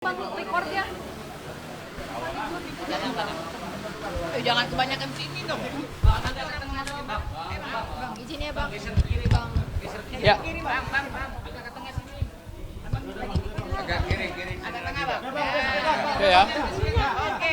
Bang, record ya. Jangan kebanyakan sini dong. Bang, izin ya bang. Bang. Ya. Bang. Agak ke tengah sini. Agak kiri. Agak tengah bang. Oke ya. Oke.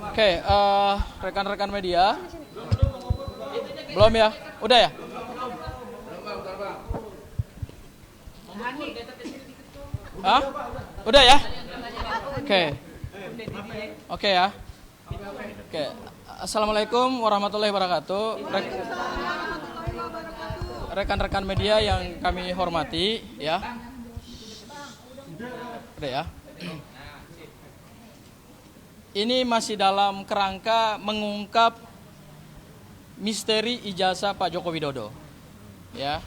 Oke, rekan-rekan media. Belum ya? Udah ya? Hah? Udah ya? Oke. Oke ya. Oke. Assalamualaikum warahmatullahi wabarakatuh. Rekan-rekan media yang kami hormati, ya. Udah ya. Ini masih dalam kerangka mengungkap misteri ijazah Pak Joko Widodo. Ya.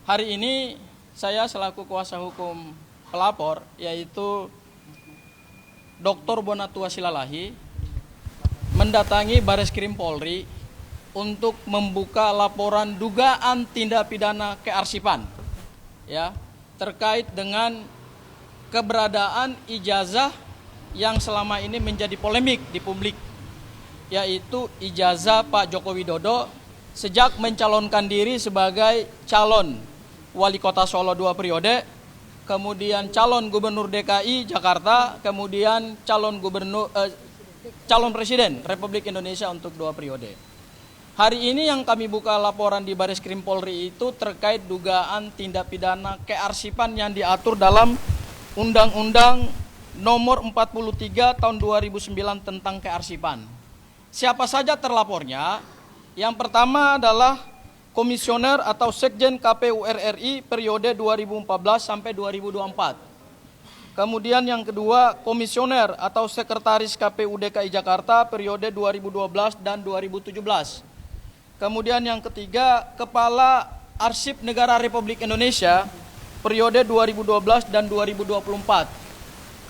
Hari ini saya selaku kuasa hukum pelapor, yaitu Dr. Bonatua Silalahi, mendatangi Bareskrim Polri untuk membuka laporan dugaan tindak pidana kearsipan, ya, terkait dengan keberadaan ijazah yang selama ini menjadi polemik di publik, yaitu ijazah Pak Joko Widodo sejak mencalonkan diri sebagai calon wali kota Solo 2 periode, kemudian calon gubernur DKI Jakarta, kemudian calon presiden Republik Indonesia untuk 2 periode. Hari ini yang kami buka laporan di Bareskrim Polri itu terkait dugaan tindak pidana kearsipan yang diatur dalam Undang-Undang Nomor 43 Tahun 2009 tentang kearsipan. Siapa saja terlapornya? Yang pertama adalah Komisioner atau Sekjen KPU RI periode 2014 sampai 2024. Kemudian yang kedua, Komisioner atau Sekretaris KPU DKI Jakarta periode 2012 dan 2017. Kemudian yang ketiga, Kepala Arsip Negara Republik Indonesia periode 2012 dan 2024.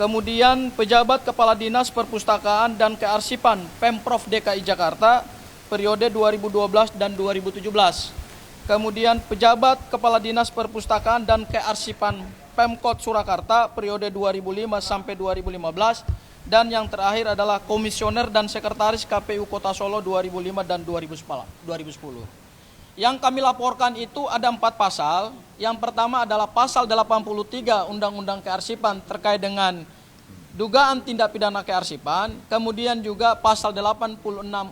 Kemudian pejabat Kepala Dinas Perpustakaan dan Kearsipan Pemprov DKI Jakarta periode 2012 dan 2017. Kemudian pejabat Kepala Dinas Perpustakaan dan Kearsipan Pemkot Surakarta periode 2005 sampai 2015, dan yang terakhir adalah Komisioner dan Sekretaris KPU Kota Solo 2005 dan 2010. Yang kami laporkan itu ada 4 pasal. Yang pertama adalah pasal 83 Undang-Undang Kearsipan terkait dengan dugaan tindak pidana kearsipan, kemudian juga pasal 86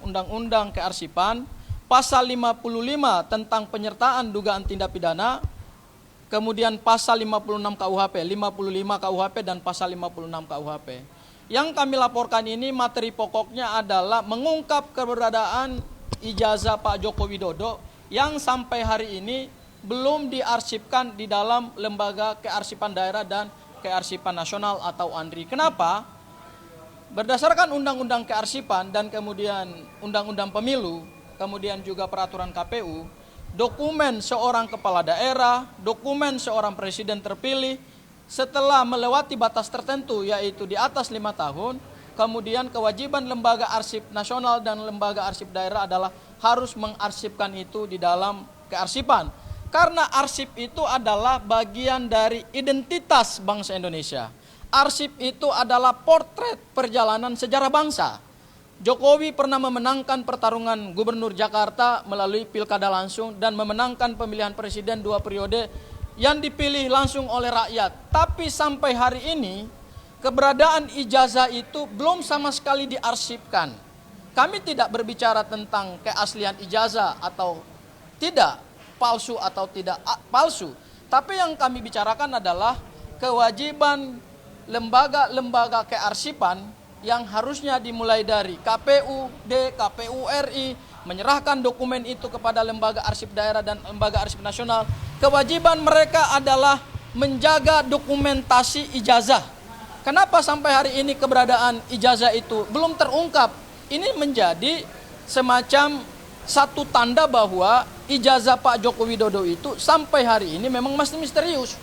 Undang-Undang Kearsipan, pasal 55 tentang penyertaan dugaan tindak pidana, kemudian pasal 56 KUHP, 55 KUHP dan pasal 56 KUHP. Yang kami laporkan ini materi pokoknya adalah mengungkap keberadaan ijazah Pak Joko Widodo yang sampai hari ini belum diarsipkan di dalam Lembaga Kearsipan Daerah dan Kearsipan Nasional atau ANDRI. Kenapa? Berdasarkan Undang-Undang Kearsipan dan kemudian Undang-Undang Pemilu, kemudian juga peraturan KPU, dokumen seorang kepala daerah, dokumen seorang presiden terpilih setelah melewati batas tertentu yaitu di atas 5 tahun, kemudian kewajiban Lembaga Arsip Nasional dan Lembaga Arsip Daerah adalah harus mengarsipkan itu di dalam kearsipan. Karena arsip itu adalah bagian dari identitas bangsa Indonesia. Arsip itu adalah potret perjalanan sejarah bangsa. Jokowi pernah memenangkan pertarungan gubernur Jakarta melalui pilkada langsung dan memenangkan pemilihan presiden 2 periode yang dipilih langsung oleh rakyat. Tapi sampai hari ini keberadaan ijazah itu belum sama sekali diarsipkan. Kami tidak berbicara tentang keaslian ijazah atau tidak, palsu atau tidak palsu. Tapi yang kami bicarakan adalah kewajiban lembaga-lembaga kearsipan yang harusnya dimulai dari KPUD, KPU RI, menyerahkan dokumen itu kepada Lembaga Arsip Daerah dan Lembaga Arsip Nasional. Kewajiban mereka adalah menjaga dokumentasi ijazah. Kenapa sampai hari ini keberadaan ijazah itu belum terungkap? Ini menjadi semacam satu tanda bahwa ijazah Pak Joko Widodo itu sampai hari ini memang masih misterius.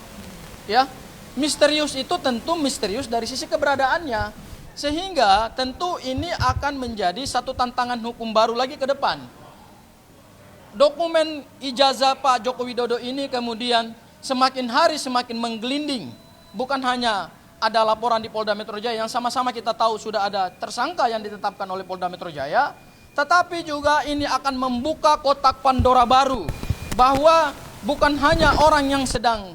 Ya, misterius itu tentu misterius dari sisi keberadaannya. Sehingga tentu ini akan menjadi satu tantangan hukum baru lagi ke depan. Dokumen ijazah Pak Joko Widodo ini kemudian semakin hari semakin menggelinding. Bukan hanya ada laporan di Polda Metro Jaya yang sama-sama kita tahu sudah ada tersangka yang ditetapkan oleh Polda Metro Jaya, tetapi juga ini akan membuka kotak Pandora baru bahwa bukan hanya orang yang sedang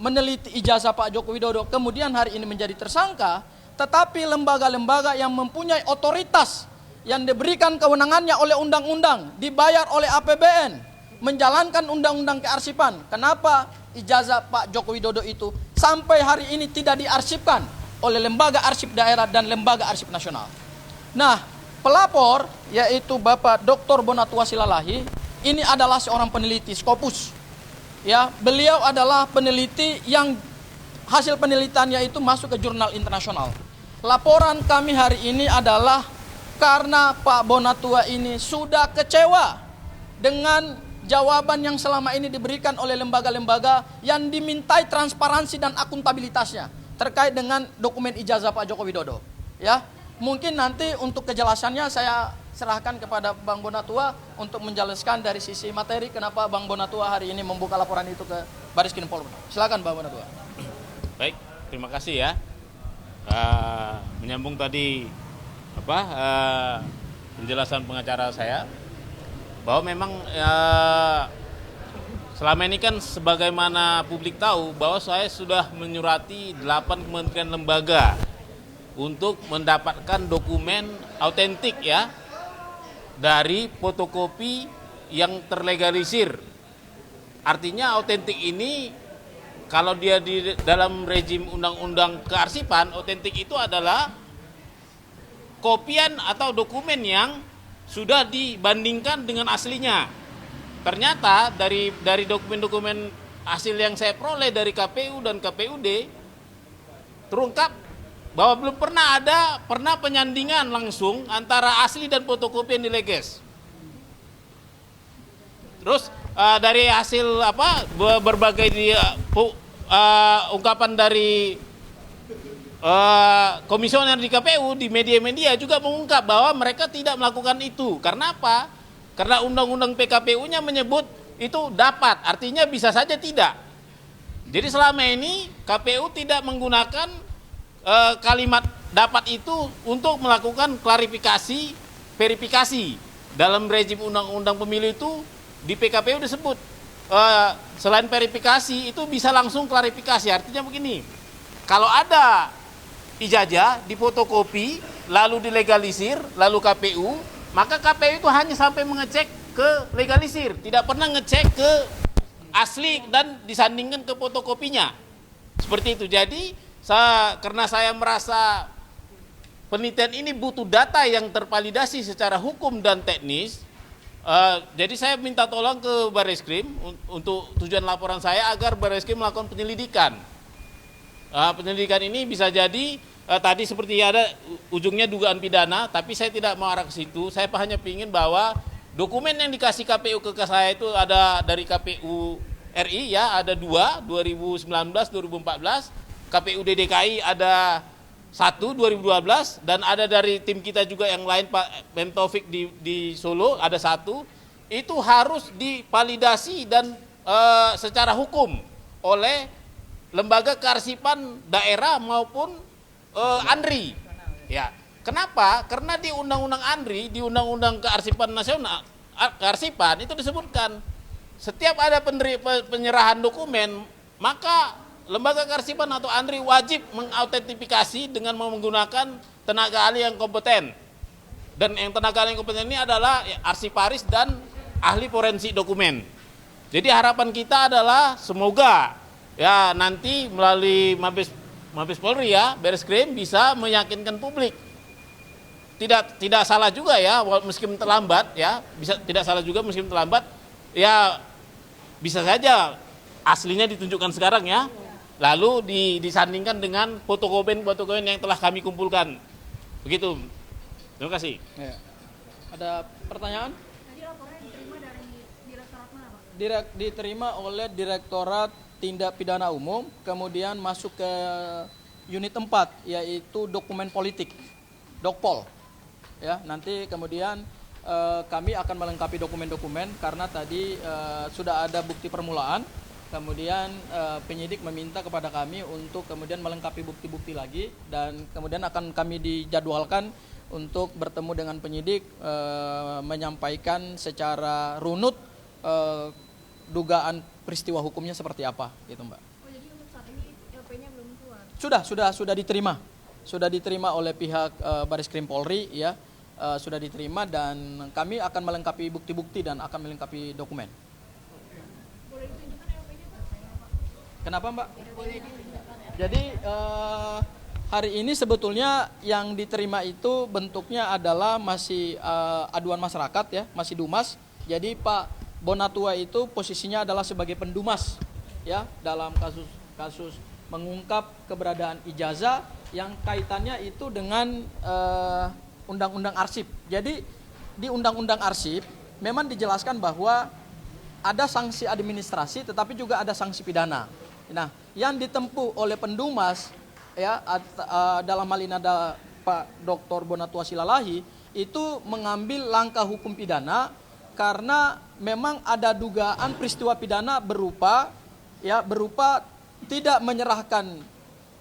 meneliti ijazah Pak Joko Widodo kemudian hari ini menjadi tersangka, tetapi lembaga-lembaga yang mempunyai otoritas yang diberikan kewenangannya oleh undang-undang, dibayar oleh APBN, menjalankan undang-undang kearsipan. Kenapa ijazah Pak Joko Widodo itu sampai hari ini tidak diarsipkan oleh lembaga arsip daerah dan lembaga arsip nasional? Nah, pelapor yaitu Bapak Dr. Bonatua Silalahi ini adalah seorang peneliti Scopus. Ya, beliau adalah peneliti yang hasil penelitiannya itu masuk ke jurnal internasional. Laporan kami hari ini adalah karena Pak Bonatua ini sudah kecewa dengan jawaban yang selama ini diberikan oleh lembaga-lembaga yang dimintai transparansi dan akuntabilitasnya terkait dengan dokumen ijazah Pak Joko Widodo. Ya, mungkin nanti untuk kejelasannya saya serahkan kepada Bang Bonatua untuk menjelaskan dari sisi materi kenapa Bang Bonatua hari ini membuka laporan itu ke Baris Krim Polri. Silakan Bang Bonatua. Baik, terima kasih ya. Menyambung tadi penjelasan pengacara saya bahwa memang selama ini kan sebagaimana publik tahu bahwa saya sudah menyurati 8 kementerian lembaga untuk mendapatkan dokumen autentik ya dari fotokopi yang terlegalisir. Artinya autentik ini kalau dia di dalam rejim undang-undang kearsipan, autentik itu adalah kopian atau dokumen yang sudah dibandingkan dengan aslinya. Ternyata dari dokumen-dokumen hasil yang saya peroleh dari KPU dan KPUD terungkap bahwa belum pernah penyandingan langsung antara asli dan fotokopi yang dileges. Terus dari hasil berbagai ungkapan dari komisioner di KPU di media-media juga mengungkap bahwa mereka tidak melakukan itu. Karena apa? Karena undang-undang PKPU-nya menyebut itu dapat, artinya bisa saja tidak. Jadi selama ini KPU tidak menggunakan kalimat dapat itu untuk melakukan klarifikasi, verifikasi. Dalam rejim undang-undang pemilu itu di PKPU disebut selain verifikasi itu bisa langsung klarifikasi. Artinya begini, kalau ada ijazah difotokopi lalu dilegalisir lalu KPU, maka KPU itu hanya sampai mengecek ke legalisir, tidak pernah ngecek ke asli dan disandingkan ke fotokopinya. Seperti itu. Jadi karena saya merasa penelitian ini butuh data yang tervalidasi secara hukum dan teknis, jadi saya minta tolong ke Bareskrim untuk tujuan laporan saya agar Bareskrim melakukan penyelidikan. Penyelidikan ini bisa jadi tadi seperti ada ujungnya dugaan pidana, tapi saya tidak mau arah ke situ. Saya hanya ingin bahwa dokumen yang dikasih KPU ke saya itu ada dari KPU RI ya, ada 2, 2019, 2014. KPU DKI ada 1, 2012, dan ada dari tim kita juga yang lain Pak Mem Taufik di Solo ada 1. Itu harus divalidasi dan secara hukum oleh lembaga kearsipan daerah maupun ANRI. Ya, kenapa? Karena di Undang-Undang ANRI, di Undang-Undang Kearsipan Nasional, kearsipan itu disebutkan setiap ada penyerahan dokumen, maka lembaga kearsipan atau ANRI wajib mengautentifikasi dengan menggunakan tenaga ahli yang kompeten. Dan yang tenaga ahli yang kompeten ini adalah arsiparis dan ahli forensik dokumen. Jadi harapan kita adalah semoga ya nanti melalui Mabes Polri ya, Bareskrim bisa meyakinkan publik. Tidak salah juga ya, meskipun terlambat ya, tidak salah juga meskipun terlambat ya, bisa saja aslinya ditunjukkan sekarang ya. Lalu disandingkan dengan fotokopi yang telah kami kumpulkan. Begitu. Terima kasih. Ya. Ada pertanyaan? Tadi laporannya diterima dari Direktorat mana, Pak? Diterima oleh Direktorat Tindak Pidana Umum, kemudian masuk ke unit 4, yaitu dokumen politik, Dokpol. Ya, nanti kemudian kami akan melengkapi dokumen-dokumen karena tadi sudah ada bukti permulaan. kemudian penyidik meminta kepada kami untuk kemudian melengkapi bukti-bukti lagi, dan kemudian akan kami dijadwalkan untuk bertemu dengan penyidik menyampaikan secara runut dugaan peristiwa hukumnya seperti apa gitu, Mbak. Oh, jadi untuk saat ini LP-nya belum keluar? Sudah diterima oleh pihak Bareskrim Polri ya. Sudah diterima, dan kami akan melengkapi bukti-bukti dan akan melengkapi dokumen. Boleh ditunjukkan LP-nya, Pak? Kenapa, Mbak? Jadi hari ini sebetulnya yang diterima itu bentuknya adalah masih aduan masyarakat ya, masih dumas. Jadi Pak Bonatua itu posisinya adalah sebagai pendumas ya dalam kasus mengungkap keberadaan ijazah yang kaitannya itu dengan Undang-Undang Arsip. Jadi di Undang-Undang Arsip memang dijelaskan bahwa ada sanksi administrasi tetapi juga ada sanksi pidana. Nah, yang ditempuh oleh pendumas ya dalam hal ini ada Pak Dr. Bonatua Silalahi itu mengambil langkah hukum pidana karena memang ada dugaan peristiwa pidana berupa tidak menyerahkan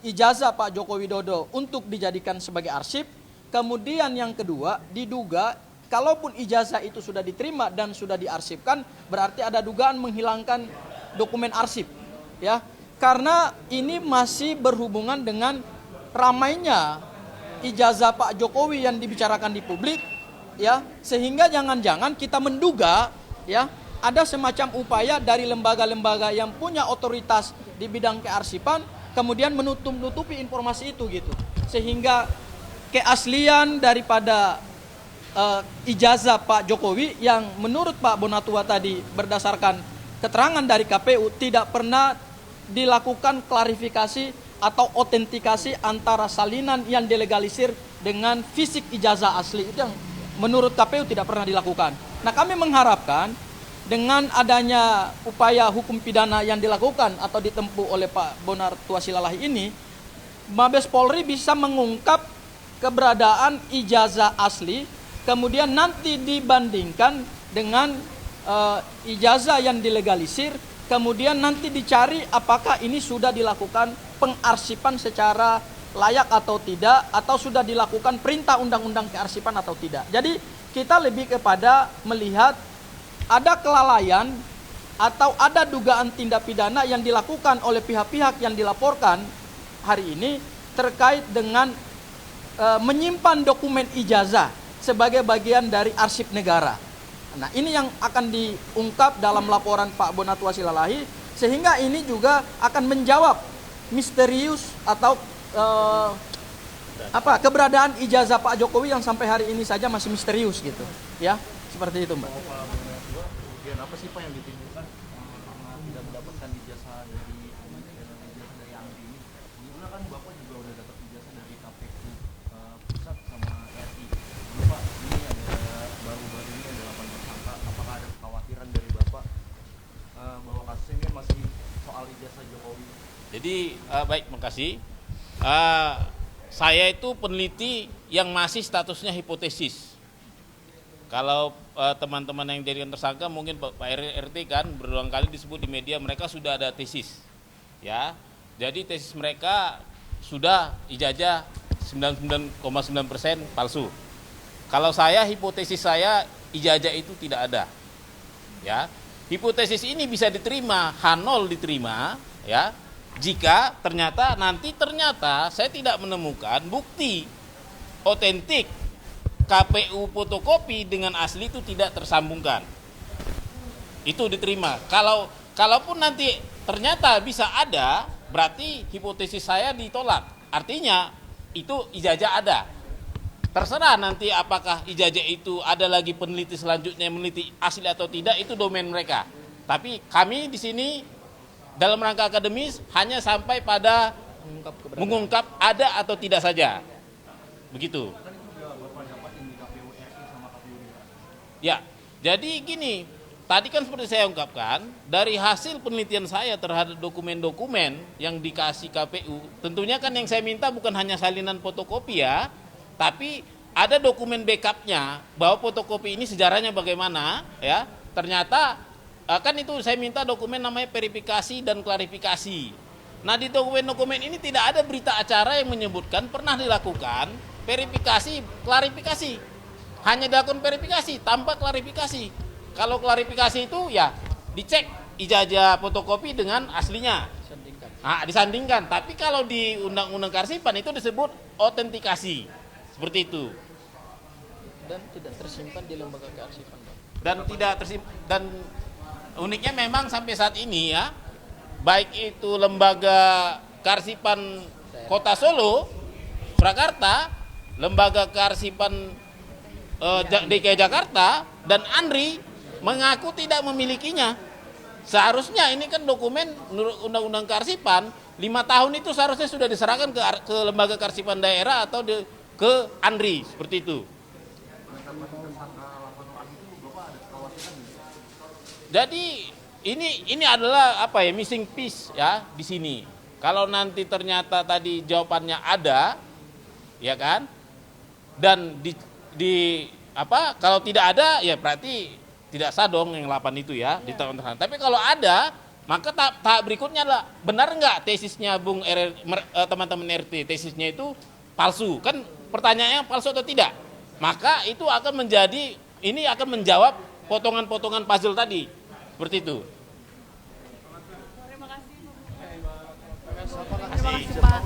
ijazah Pak Joko Widodo untuk dijadikan sebagai arsip. Kemudian yang kedua, diduga kalaupun ijazah itu sudah diterima dan sudah diarsipkan, berarti ada dugaan menghilangkan dokumen arsip. Ya, karena ini masih berhubungan dengan ramainya ijazah Pak Jokowi yang dibicarakan di publik, ya, sehingga jangan-jangan kita menduga, ya, ada semacam upaya dari lembaga-lembaga yang punya otoritas di bidang kearsipan, kemudian menutup-nutupi informasi itu gitu, sehingga keaslian daripada ijazah Pak Jokowi yang menurut Pak Bonatua tadi berdasarkan keterangan dari KPU tidak pernah dilakukan klarifikasi atau autentikasi antara salinan yang dilegalisir dengan fisik ijazah asli, itu yang menurut KPU tidak pernah dilakukan. Nah, kami mengharapkan dengan adanya upaya hukum pidana yang dilakukan atau ditempuh oleh Pak Bonatua Silalahi ini, Mabes Polri bisa mengungkap keberadaan ijazah asli, kemudian nanti dibandingkan dengan ijazah yang dilegalisir, kemudian nanti dicari apakah ini sudah dilakukan pengarsipan secara layak atau tidak, atau sudah dilakukan perintah undang-undang kearsipan atau tidak. Jadi kita lebih kepada melihat ada kelalaian atau ada dugaan tindak pidana yang dilakukan oleh pihak-pihak yang dilaporkan hari ini terkait dengan menyimpan dokumen ijazah sebagai bagian dari arsip negara. Nah, ini yang akan diungkap dalam laporan Pak Bonatua Silalahi, sehingga ini juga akan menjawab misterius atau keberadaan ijazah Pak Jokowi yang sampai hari ini saja masih misterius gitu. Ya, seperti itu, Mbak. Kemudian apa sih Pak yang ditimbulkan karena tidak mendapatkan ijazah dari Andi ini? Sebelumnya kan Bapak juga udah dapat ijazah dari KPU pusat sama RI. Bapak ini ada baru-baru ini ada 8 tersangka. Apakah ada kekhawatiran dari Bapak bahwa kasus ini masih soal ijazah Jokowi? Jadi baik, makasih. Saya itu peneliti yang masih statusnya hipotesis. Kalau teman-teman yang dijadikan tersangka mungkin Pak RT kan berulang kali disebut di media mereka sudah ada tesis, ya. Jadi tesis mereka sudah ijazah 99,9% palsu. Kalau saya hipotesis saya ijazah itu tidak ada, ya. Hipotesis ini bisa diterima, H0 diterima, ya. Jika ternyata saya tidak menemukan bukti otentik KPU fotokopi dengan asli itu tidak tersambungkan, itu diterima. Kalaupun nanti ternyata bisa ada, berarti hipotesis saya ditolak. Artinya itu ijazah ada. Terserah nanti apakah ijazah itu ada lagi peneliti selanjutnya meneliti asli atau tidak, itu domain mereka. Tapi kami di sini dalam rangka akademis hanya sampai pada mengungkap ada atau tidak saja. Begitu. Ya, jadi gini, tadi kan seperti saya ungkapkan, dari hasil penelitian saya terhadap dokumen-dokumen yang dikasih KPU, tentunya kan yang saya minta bukan hanya salinan fotokopi ya, tapi ada dokumen backupnya bahwa fotokopi ini sejarahnya bagaimana, ya. Ternyata kan itu saya minta dokumen namanya verifikasi dan klarifikasi. Nah di dokumen-dokumen ini tidak ada berita acara yang menyebutkan pernah dilakukan verifikasi, klarifikasi. Hanya dilakukan verifikasi tanpa klarifikasi. Kalau klarifikasi itu ya dicek ijazah fotokopi dengan aslinya. Nah, disandingkan. Tapi kalau di Undang-Undang Kearsipan itu disebut autentikasi. Seperti itu. Dan tidak tersimpan di lembaga kearsipan, Bang. Dan uniknya memang sampai saat ini ya, baik itu lembaga kearsipan Kota Solo, Surakarta, lembaga kearsipan DKI Jakarta dan ANRI mengaku tidak memilikinya. Seharusnya ini kan dokumen menurut Undang-Undang Kearsipan 5 tahun itu seharusnya sudah diserahkan ke lembaga kearsipan daerah atau ke ANRI seperti itu. Jadi ini adalah apa ya, missing piece ya di sini. Kalau nanti ternyata tadi jawabannya ada, ya kan? Dan kalau tidak ada ya berarti tidak sah dong yang 8 itu ya di tahun depan. Tapi kalau ada, maka tahap berikutnya adalah benar nggak tesisnya teman-teman RT tesisnya itu palsu? Kan pertanyaannya palsu atau tidak? Maka itu akan menjawab potongan-potongan puzzle tadi. Seperti itu. Terima kasih Pak.